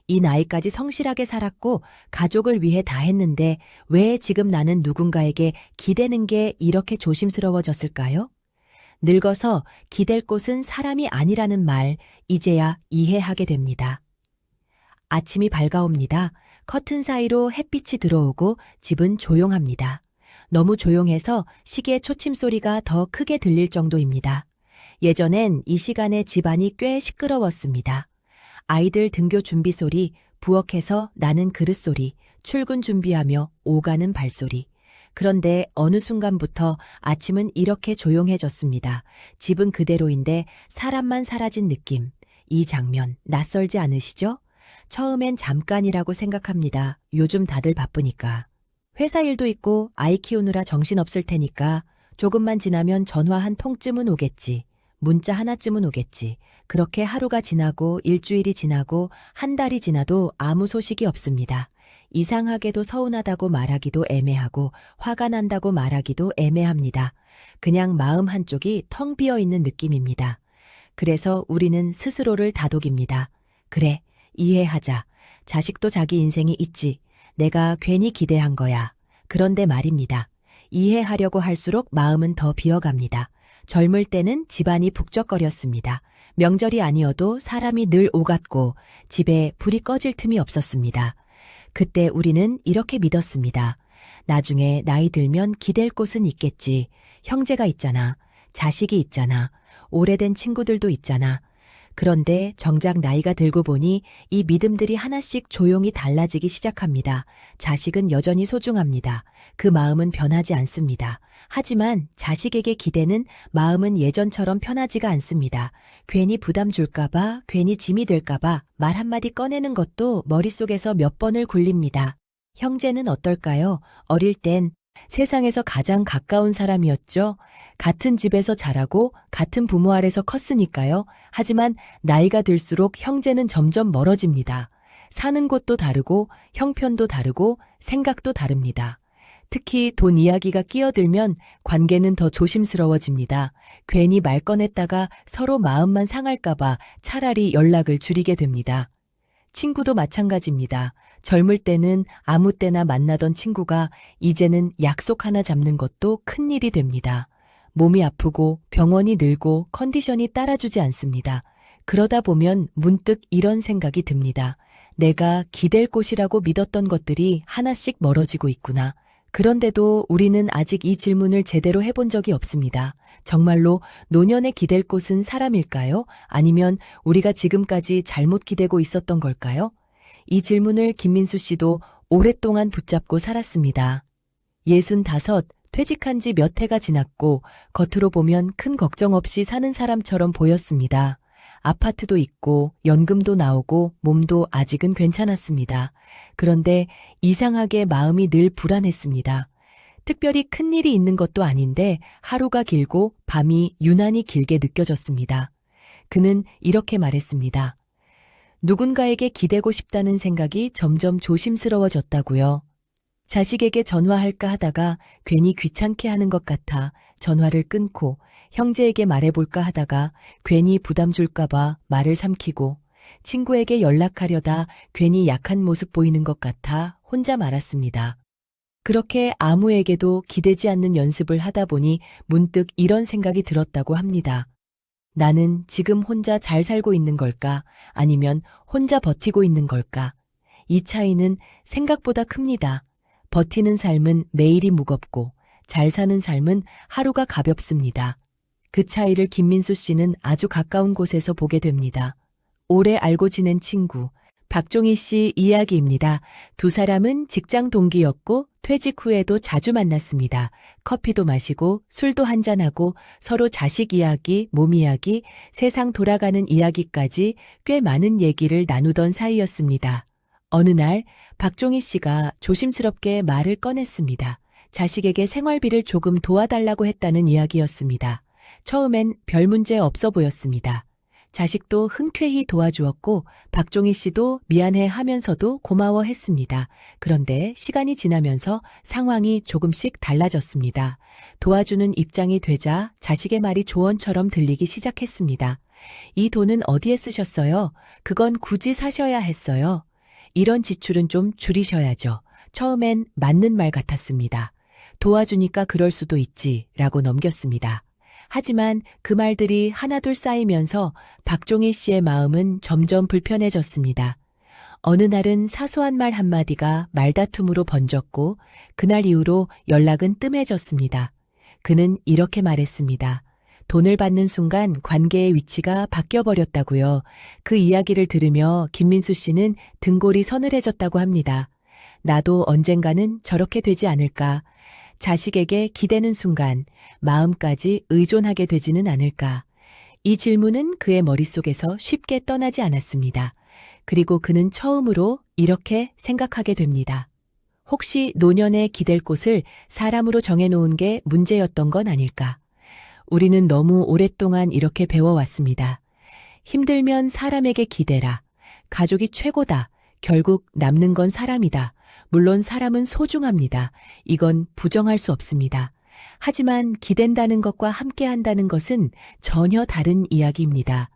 이 나이까지 성실하게 살았고 가족을 위해 다 했는데 왜 지금 나는 누군가에게 기대는 게 이렇게 조심스러워졌을까요? 늙어서 기댈 곳은 사람이 아니라는 말, 이제야 이해하게 됩니다. 아침이 밝아옵니다. 커튼 사이로 햇빛이 들어오고 집은 조용합니다. 너무 조용해서 시계 초침 소리가 더 크게 들릴 정도입니다. 예전엔 이 시간에 집안이 꽤 시끄러웠습니다. 아이들 등교 준비 소리, 부엌에서 나는 그릇 소리, 출근 준비하며 오가는 발소리. 그런데 어느 순간부터 아침은 이렇게 조용해졌습니다. 집은 그대로인데 사람만 사라진 느낌. 이 장면 낯설지 않으시죠? 처음엔 잠깐이라고 생각합니다. 요즘 다들 바쁘니까. 회사 일도 있고 아이 키우느라 정신없을 테니까 조금만 지나면 전화 한 통쯤은 오겠지. 문자 하나쯤은 오겠지. 그렇게 하루가 지나고 일주일이 지나고 한 달이 지나도 아무 소식이 없습니다. 이상하게도 서운하다고 말하기도 애매하고 화가 난다고 말하기도 애매합니다. 그냥 마음 한쪽이 텅 비어 있는 느낌입니다. 그래서 우리는 스스로를 다독입니다. 그래, 이해하자. 자식도 자기 인생이 있지. 내가 괜히 기대한 거야. 그런데 말입니다. 이해하려고 할수록 마음은 더 비어갑니다. 젊을 때는 집안이 북적거렸습니다. 명절이 아니어도 사람이 늘 오갔고 집에 불이 꺼질 틈이 없었습니다. 그때 우리는 이렇게 믿었습니다. 나중에 나이 들면 기댈 곳은 있겠지. 형제가 있잖아. 자식이 있잖아. 오래된 친구들도 있잖아. 그런데 정작 나이가 들고 보니 이 믿음들이 하나씩 조용히 달라지기 시작합니다. 자식은 여전히 소중합니다. 그 마음은 변하지 않습니다. 하지만 자식에게 기대는 마음은 예전처럼 편하지가 않습니다. 괜히 부담 줄까봐, 괜히 짐이 될까봐 말 한마디 꺼내는 것도 머릿속에서 몇 번을 굴립니다. 형제는 어떨까요? 어릴 땐 세상에서 가장 가까운 사람이었죠. 같은 집에서 자라고 같은 부모 아래서 컸으니까요. 하지만 나이가 들수록 형제는 점점 멀어집니다. 사는 곳도 다르고 형편도 다르고 생각도 다릅니다. 특히 돈 이야기가 끼어들면 관계는 더 조심스러워집니다. 괜히 말 꺼냈다가 서로 마음만 상할까봐 차라리 연락을 줄이게 됩니다. 친구도 마찬가지입니다. 젊을 때는 아무 때나 만나던 친구가 이제는 약속 하나 잡는 것도 큰일이 됩니다. 몸이 아프고 병원이 늘고 컨디션이 따라주지 않습니다. 그러다 보면 문득 이런 생각이 듭니다. 내가 기댈 곳이라고 믿었던 것들이 하나씩 멀어지고 있구나. 그런데도 우리는 아직 이 질문을 제대로 해본 적이 없습니다. 정말로 노년에 기댈 곳은 사람일까요? 아니면 우리가 지금까지 잘못 기대고 있었던 걸까요? 이 질문을 김민수 씨도 오랫동안 붙잡고 살았습니다. 65, 퇴직한 지 몇 해가 지났고 겉으로 보면 큰 걱정 없이 사는 사람처럼 보였습니다. 아파트도 있고 연금도 나오고 몸도 아직은 괜찮았습니다. 그런데 이상하게 마음이 늘 불안했습니다. 특별히 큰일이 있는 것도 아닌데 하루가 길고 밤이 유난히 길게 느껴졌습니다. 그는 이렇게 말했습니다. 누군가에게 기대고 싶다는 생각이 점점 조심스러워졌다고요. 자식에게 전화할까 하다가 괜히 귀찮게 하는 것 같아 전화를 끊고 형제에게 말해볼까 하다가 괜히 부담 줄까봐 말을 삼키고 친구에게 연락하려다 괜히 약한 모습 보이는 것 같아 혼자 말았습니다. 그렇게 아무에게도 기대지 않는 연습을 하다 보니 문득 이런 생각이 들었다고 합니다. 나는 지금 혼자 잘 살고 있는 걸까? 아니면 혼자 버티고 있는 걸까? 이 차이는 생각보다 큽니다. 버티는 삶은 매일이 무겁고 잘 사는 삶은 하루가 가볍습니다. 그 차이를 김민수 씨는 아주 가까운 곳에서 보게 됩니다. 오래 알고 지낸 친구, 박종희 씨 이야기입니다. 두 사람은 직장 동기였고 퇴직 후에도 자주 만났습니다. 커피도 마시고 술도 한잔하고 서로 자식 이야기, 몸 이야기, 세상 돌아가는 이야기까지 꽤 많은 얘기를 나누던 사이였습니다. 어느 날 박종희 씨가 조심스럽게 말을 꺼냈습니다. 자식에게 생활비를 조금 도와달라고 했다는 이야기였습니다. 처음엔 별 문제 없어 보였습니다. 자식도 흔쾌히 도와주었고 박종희 씨도 미안해 하면서도 고마워했습니다. 그런데 시간이 지나면서 상황이 조금씩 달라졌습니다. 도와주는 입장이 되자 자식의 말이 조언처럼 들리기 시작했습니다. 이 돈은 어디에 쓰셨어요? 그건 굳이 사셔야 했어요. 이런 지출은 좀 줄이셔야죠. 처음엔 맞는 말 같았습니다. 도와주니까 그럴 수도 있지 라고 넘겼습니다. 하지만 그 말들이 하나둘 쌓이면서 박종희 씨의 마음은 점점 불편해졌습니다. 어느 날은 사소한 말 한마디가 말다툼으로 번졌고 그날 이후로 연락은 뜸해졌습니다. 그는 이렇게 말했습니다. 돈을 받는 순간 관계의 위치가 바뀌어버렸다고요. 그 이야기를 들으며 김민수 씨는 등골이 서늘해졌다고 합니다. 나도 언젠가는 저렇게 되지 않을까. 자식에게 기대는 순간 마음까지 의존하게 되지는 않을까. 이 질문은 그의 머릿속에서 쉽게 떠나지 않았습니다. 그리고 그는 처음으로 이렇게 생각하게 됩니다. 혹시 노년에 기댈 곳을 사람으로 정해놓은 게 문제였던 건 아닐까? 우리는 너무 오랫동안 이렇게 배워왔습니다. 힘들면 사람에게 기대라. 가족이 최고다. 결국 남는 건 사람이다. 물론 사람은 소중합니다. 이건 부정할 수 없습니다. 하지만 기댄다는 것과 함께 한다는 것은 전혀 다른 이야기입니다.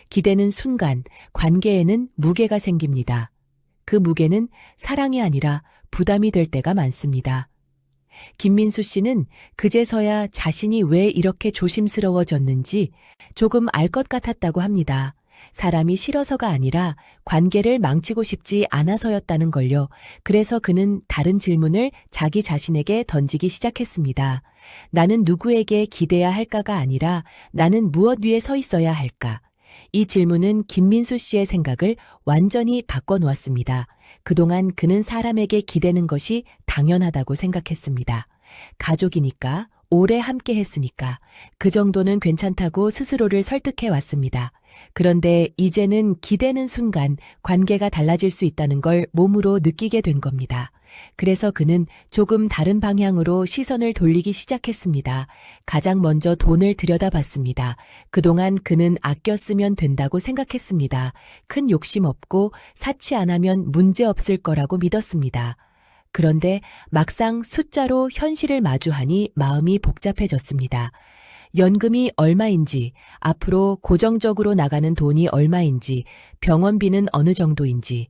기대는 순간 관계에는 무게가 생깁니다. 그 무게는 사랑이 아니라 부담이 될 때가 많습니다. 김민수 씨는 그제서야 자신이 왜 이렇게 조심스러워졌는지 조금 알 것 같았다고 합니다. 사람이 싫어서가 아니라 관계를 망치고 싶지 않아서였다는 걸요. 그래서 그는 다른 질문을 자기 자신에게 던지기 시작했습니다. 나는 누구에게 기대야 할까가 아니라 나는 무엇 위에 서 있어야 할까? 이 질문은 김민수 씨의 생각을 완전히 바꿔놓았습니다. 그동안 그는 사람에게 기대는 것이 당연하다고 생각했습니다. 가족이니까, 오래 함께 했으니까, 그 정도는 괜찮다고 스스로를 설득해 왔습니다. 그런데 이제는 기대는 순간 관계가 달라질 수 있다는 걸 몸으로 느끼게 된 겁니다. 그래서 그는 조금 다른 방향으로 시선을 돌리기 시작했습니다. 가장 먼저 돈을 들여다봤습니다. 그동안 그는 아껴 쓰면 된다고 생각했습니다. 큰 욕심 없고 사치 안 하면 문제 없을 거라고 믿었습니다. 그런데 막상 숫자로 현실을 마주하니 마음이 복잡해졌습니다. 연금이 얼마인지, 앞으로 고정적으로 나가는 돈이 얼마인지, 병원비는 어느 정도인지,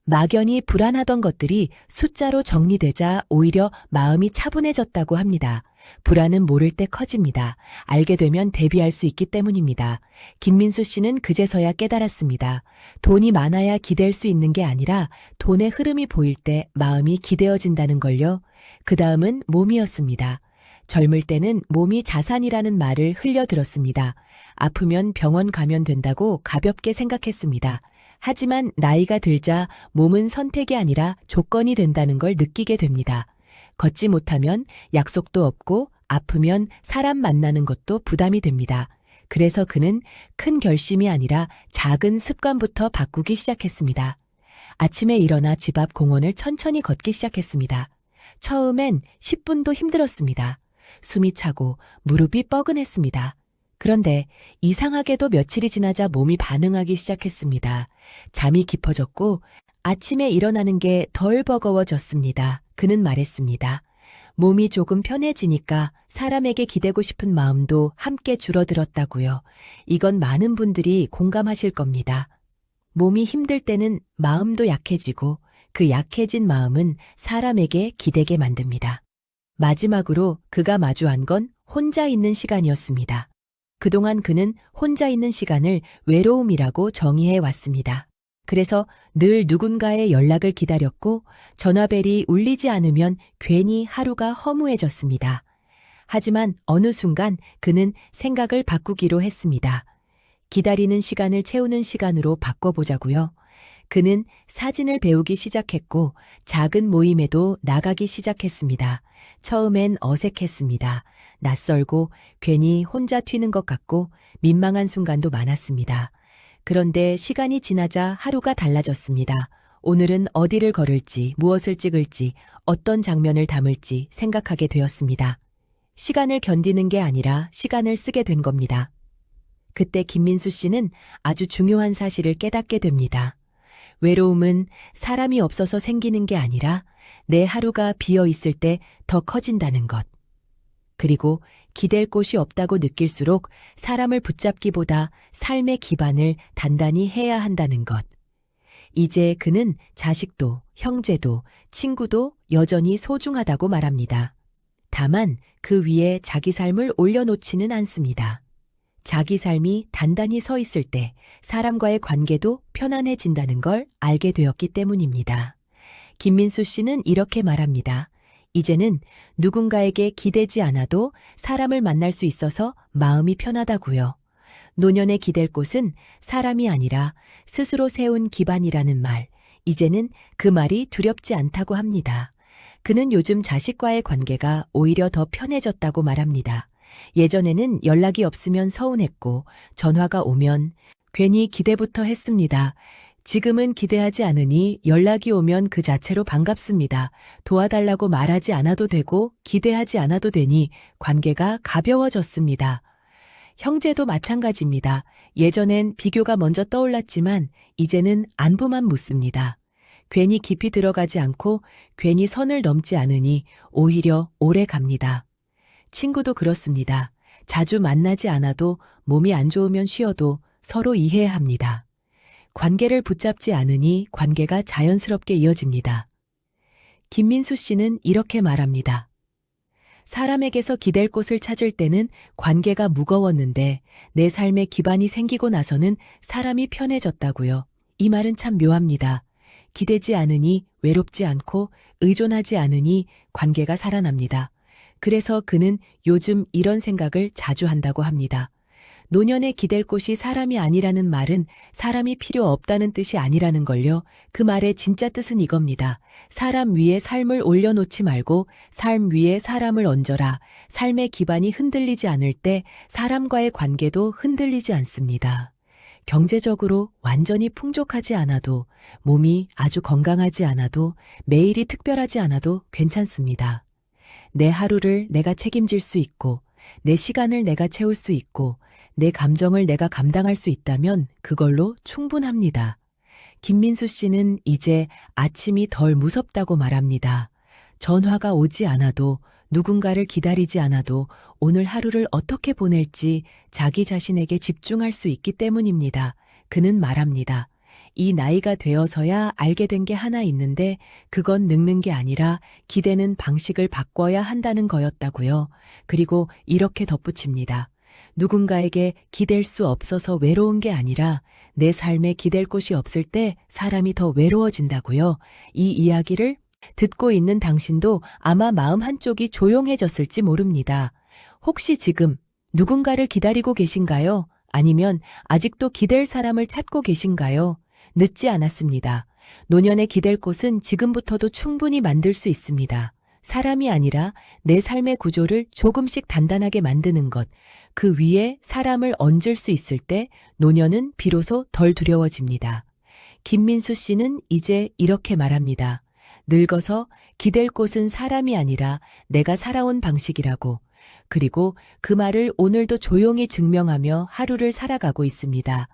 막연히 불안하던 것들이 숫자로 정리되자 오히려 마음이 차분해졌다고 합니다. 불안은 모를 때 커집니다. 알게 되면 대비할 수 있기 때문입니다. 김민수 씨는 그제서야 깨달았습니다. 돈이 많아야 기댈 수 있는 게 아니라 돈의 흐름이 보일 때 마음이 기대어진다는 걸요. 그 다음은 몸이었습니다. 젊을 때는 몸이 자산이라는 말을 흘려들었습니다. 아프면 병원 가면 된다고 가볍게 생각했습니다. 하지만 나이가 들자 몸은 선택이 아니라 조건이 된다는 걸 느끼게 됩니다. 걷지 못하면 약속도 없고 아프면 사람 만나는 것도 부담이 됩니다. 그래서 그는 큰 결심이 아니라 작은 습관부터 바꾸기 시작했습니다. 아침에 일어나 집 앞 공원을 천천히 걷기 시작했습니다. 처음엔 10분도 힘들었습니다. 숨이 차고 무릎이 뻐근했습니다. 그런데 이상하게도 며칠이 지나자 몸이 반응하기 시작했습니다. 잠이 깊어졌고 아침에 일어나는 게 덜 버거워졌습니다. 그는 말했습니다. 몸이 조금 편해지니까 사람에게 기대고 싶은 마음도 함께 줄어들었다고요. 이건 많은 분들이 공감하실 겁니다. 몸이 힘들 때는 마음도 약해지고 그 약해진 마음은 사람에게 기대게 만듭니다. 마지막으로 그가 마주한 건 혼자 있는 시간이었습니다. 그동안 그는 혼자 있는 시간을 외로움이라고 정의해 왔습니다. 그래서 늘 누군가의 연락을 기다렸고 전화벨이 울리지 않으면 괜히 하루가 허무해졌습니다. 하지만 어느 순간 그는 생각을 바꾸기로 했습니다. 기다리는 시간을 채우는 시간으로 바꿔보자고요. 그는 사진을 배우기 시작했고 작은 모임에도 나가기 시작했습니다. 처음엔 어색했습니다. 낯설고 괜히 혼자 튀는 것 같고 민망한 순간도 많았습니다. 그런데 시간이 지나자 하루가 달라졌습니다. 오늘은 어디를 걸을지, 무엇을 찍을지, 어떤 장면을 담을지 생각하게 되었습니다. 시간을 견디는 게 아니라 시간을 쓰게 된 겁니다. 그때 김민수 씨는 아주 중요한 사실을 깨닫게 됩니다. 외로움은 사람이 없어서 생기는 게 아니라 내 하루가 비어 있을 때 더 커진다는 것. 그리고 기댈 곳이 없다고 느낄수록 사람을 붙잡기보다 삶의 기반을 단단히 해야 한다는 것. 이제 그는 자식도, 형제도, 친구도 여전히 소중하다고 말합니다. 다만 그 위에 자기 삶을 올려놓지는 않습니다. 자기 삶이 단단히 서 있을 때 사람과의 관계도 편안해진다는 걸 알게 되었기 때문입니다. 김민수 씨는 이렇게 말합니다. 이제는 누군가에게 기대지 않아도 사람을 만날 수 있어서 마음이 편하다고요. 노년에 기댈 곳은 사람이 아니라 스스로 세운 기반이라는 말, 이제는 그 말이 두렵지 않다고 합니다. 그는 요즘 자식과의 관계가 오히려 더 편해졌다고 말합니다. 예전에는 연락이 없으면 서운했고 전화가 오면 괜히 기대부터 했습니다. 지금은 기대하지 않으니 연락이 오면 그 자체로 반갑습니다. 도와달라고 말하지 않아도 되고 기대하지 않아도 되니 관계가 가벼워졌습니다. 형제도 마찬가지입니다. 예전엔 비교가 먼저 떠올랐지만 이제는 안부만 묻습니다. 괜히 깊이 들어가지 않고 괜히 선을 넘지 않으니 오히려 오래 갑니다. 친구도 그렇습니다. 자주 만나지 않아도 몸이 안 좋으면 쉬어도 서로 이해해야 합니다. 관계를 붙잡지 않으니 관계가 자연스럽게 이어집니다. 김민수 씨는 이렇게 말합니다. 사람에게서 기댈 곳을 찾을 때는 관계가 무거웠는데 내 삶에 기반이 생기고 나서는 사람이 편해졌다고요. 이 말은 참 묘합니다. 기대지 않으니 외롭지 않고 의존하지 않으니 관계가 살아납니다. 그래서 그는 요즘 이런 생각을 자주 한다고 합니다. 노년에 기댈 곳이 사람이 아니라는 말은 사람이 필요 없다는 뜻이 아니라는 걸요. 그 말의 진짜 뜻은 이겁니다. 사람 위에 삶을 올려놓지 말고 삶 위에 사람을 얹어라. 삶의 기반이 흔들리지 않을 때 사람과의 관계도 흔들리지 않습니다. 경제적으로 완전히 풍족하지 않아도, 몸이 아주 건강하지 않아도, 매일이 특별하지 않아도 괜찮습니다. 내 하루를 내가 책임질 수 있고, 내 시간을 내가 채울 수 있고, 내 감정을 내가 감당할 수 있다면 그걸로 충분합니다. 김민수 씨는 이제 아침이 덜 무섭다고 말합니다. 전화가 오지 않아도, 누군가를 기다리지 않아도 오늘 하루를 어떻게 보낼지 자기 자신에게 집중할 수 있기 때문입니다. 그는 말합니다. 이 나이가 되어서야 알게 된 게 하나 있는데 그건 늙는 게 아니라 기대는 방식을 바꿔야 한다는 거였다고요. 그리고 이렇게 덧붙입니다. 누군가에게 기댈 수 없어서 외로운 게 아니라 내 삶에 기댈 곳이 없을 때 사람이 더 외로워진다고요. 이 이야기를 듣고 있는 당신도 아마 마음 한쪽이 조용해졌을지 모릅니다. 혹시 지금 누군가를 기다리고 계신가요? 아니면 아직도 기댈 사람을 찾고 계신가요? 늦지 않았습니다. 노년에 기댈 곳은 지금부터도 충분히 만들 수 있습니다. 사람이 아니라 내 삶의 구조를 조금씩 단단하게 만드는 것, 그 위에 사람을 얹을 수 있을 때 노년은 비로소 덜 두려워집니다. 김민수 씨는 이제 이렇게 말합니다. 늙어서 기댈 곳은 사람이 아니라 내가 살아온 방식이라고. 그리고 그 말을 오늘도 조용히 증명하며 하루를 살아가고 있습니다.